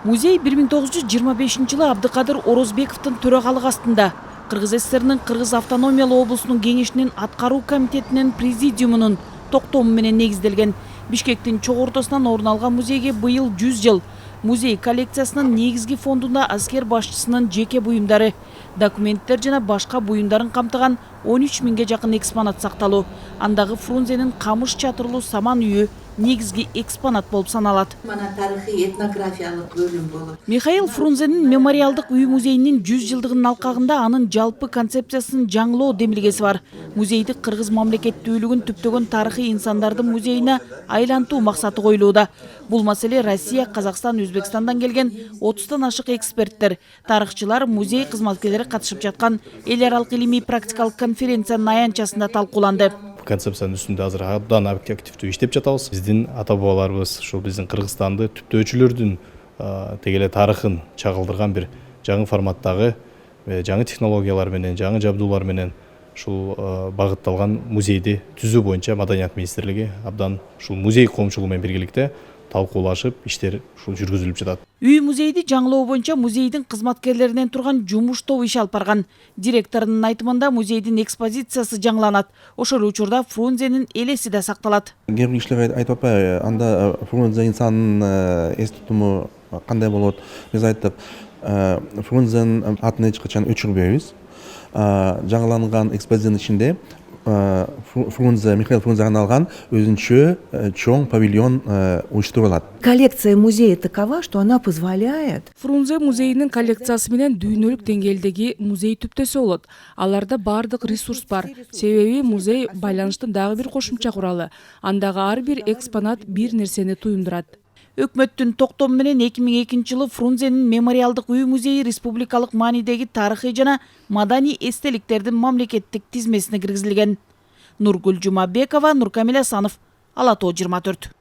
Музей 1925-жылы Абдыкадыр Орозбековтун төрагалыгы астында Кыргыз ССРнин Кыргыз автономиялуу облусунун кеңешинин аткаруу комитетинин президиумунун токтому менен негизделген. Бишкектин чоң ортосунан орун алган музейге быйыл 100 жыл. Музей коллекциясынын негизги фондунда аскер башчысынын жеке буюмдары, документтер жана башка буюмдарын камтыган 13 миңге жакын экспонат сакталуу. Андагы Фрунзенин камыш чатырлуу саман үйү негизги экспонат болуп саналат. Мана тарыхый этнографиялык бөлүм болуп. Михаил Фрунзенин мемориалдык үй музейинин 100 жылдыгынын алкагында анын жалпы концепциясын жаңылоо демилгеси бар. Музейди кыргыз мамлекеттүүлүгүн түптөгөн тарыхый инсандардын музейине айлантуу максаты коюлууда. Бул маселе Россия, Казакстан, Өзбекстандан келген 30тан ашык эксперттер, тарыхчылар, музей кызматкерлери катышып жаткан эл аралык илимий практикалык конференциянын аянтчасында талкууланды. Концепциянын үстүндө азыр абдан активдүү иштеп жатабыз. Биздин ата бабаларыбыз ушул биздин Кыргызстанды түптөөчүлөрдүн теге эле тарыхын чагылдырган бир жаңы форматтагы, жаңы технологиялар менен, жаңы жабдуулар менен ушул багытталган музейди түзүү боюнча Маданият министрлиги абдан ушул музей коомчулугу менен биргеликте талкуулашып, иштер ушул жүргүзүлүп жатат. Үй музейди жаңылоо боюнча музейдин кызматкерлеринен турган жумуш тобу иш алып барган. Директорунун айтымында музейдин экспозициясы жаңыланат. Ошол учурда Фрунзенин элеси да сакталат. Кээ бир кишилер айтып атпайбы, анда Фрунзе инсанын эс тутуму кандай болот? Биз айттык, Фрунзенин атын эч качан өчүрбөйбүз. Жаңыланган экспозициянын ичинде Михаил Фрунзе арналган өзүнчө чоң павильон уюштурулат. Коллекция музея такова, что она позволяет. Фрунзе музейинин коллекциясы менен дүйнөлүк деңгээлдеги музей түптөсү болот. Аларда бардык ресурс бар. Себеби музей байланыштын дагы бир кошумча куралы. Андагы ар бир экспонат бир нерсени туюндурат. Өкмөттүн токтому менен 2002 жылы Фрунзенин мемориалдык үй музейи республикалык маанидеги тарыхый жана маданий эстеликтердин мамлекеттик тизмесине киргизилген. Нургүл Жумабекова, Нуркамил Асанов, Ала Тоо 24.